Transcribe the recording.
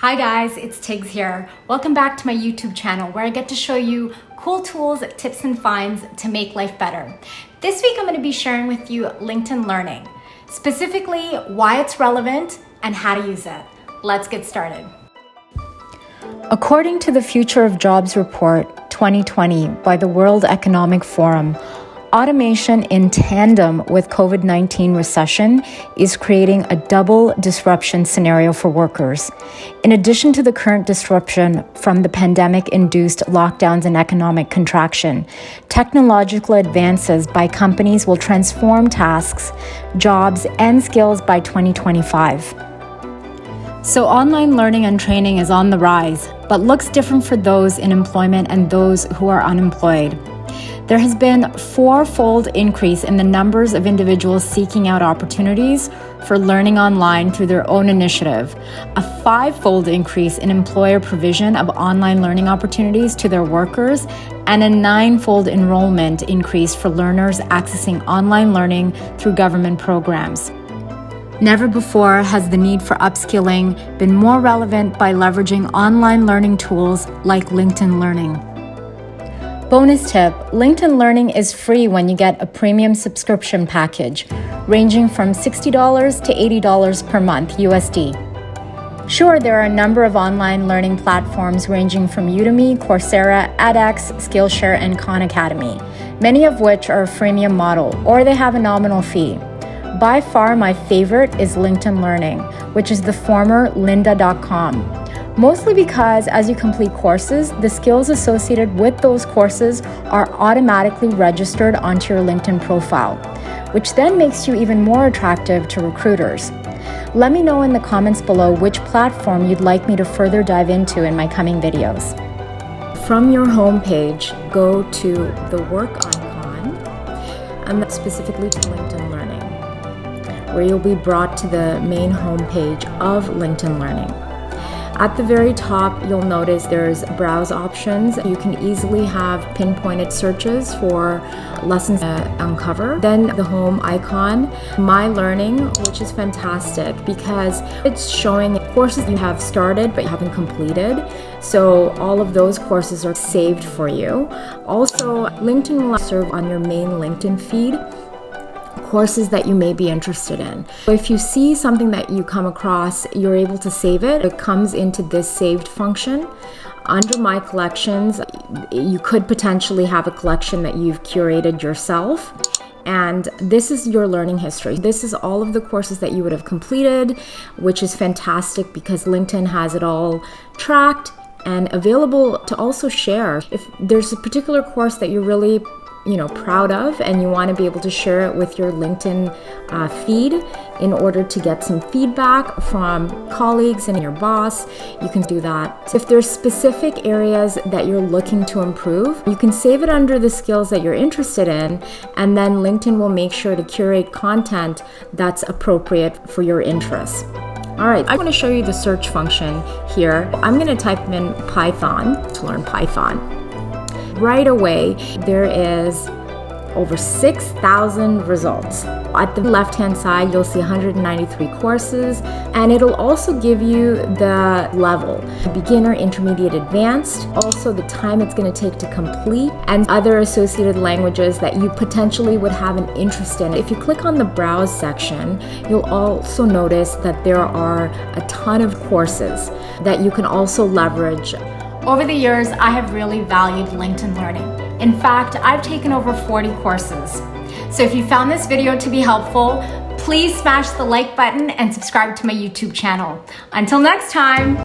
Hi guys, it's Tiggs here. Welcome back to my YouTube channel where I get to show you cool tools, tips, and finds to make life better. This week I'm going to be sharing with you LinkedIn Learning, specifically why it's relevant and how to use it. Let's get started. According to the Future of Jobs Report 2020 by the World Economic Forum, automation in tandem with COVID-19 recession is creating a double disruption scenario for workers. In addition to the current disruption from the pandemic-induced lockdowns and economic contraction, technological advances by companies will transform tasks, jobs, and skills by 2025. So online learning and training is on the rise, but looks different for those in employment and those who are unemployed. There has been a four-fold increase in the numbers of individuals seeking out opportunities for learning online through their own initiative, a five-fold increase in employer provision of online learning opportunities to their workers, and a nine-fold enrollment increase for learners accessing online learning through government programs. Never before has the need for upskilling been more relevant by leveraging online learning tools like LinkedIn Learning. Bonus tip, LinkedIn Learning is free when you get a premium subscription package, ranging from $60 to $80 per month USD. Sure, there are a number of online learning platforms ranging from Udemy, Coursera, edX, Skillshare, and Khan Academy, many of which are a freemium model, or they have a nominal fee. By far, my favorite is LinkedIn Learning, which is the former lynda.com. Mostly because as you complete courses, the skills associated with those courses are automatically registered onto your LinkedIn profile, which then makes you even more attractive to recruiters. Let me know in the comments below which platform you'd like me to further dive into in my coming videos. From your home page, go to the work icon, and that's specifically to LinkedIn Learning, where you'll be brought to the main home page of LinkedIn Learning. At the very top, you'll notice there's browse options. You can easily have pinpointed searches for lessons to uncover. Then the home icon, My Learning, which is fantastic because it's showing courses you have started but you haven't completed. So all of those courses are saved for you. Also, LinkedIn will serve on your main LinkedIn feed courses that you may be interested in. If you see something that you come across, you're able to save it. It comes into this saved function. Under My Collections, you could potentially have a collection that you've curated yourself. And this is your learning history. This is all of the courses that you would have completed, which is fantastic because LinkedIn has it all tracked and available to also share. If there's a particular course that you're really proud of and you want to be able to share it with your LinkedIn feed in order to get some feedback from colleagues and your boss, you can do that. If there's specific areas that you're looking to improve, you can save it under the skills that you're interested in, and then LinkedIn will make sure to curate content that's appropriate for your interests. All right, I'm going to show you the search function here. I'm going to type in Python to learn Python. Right away, there is over 6,000 results. At the left-hand side, you'll see 193 courses, and it'll also give you the level, beginner, intermediate, advanced, also the time it's going to take to complete, and other associated languages that you potentially would have an interest in. If you click on the Browse section, you'll also notice that there are a ton of courses that you can also leverage. Over the years, I have really valued LinkedIn Learning. In fact, I've taken over 40 courses. So if you found this video to be helpful, please smash the like button and subscribe to my YouTube channel. Until next time.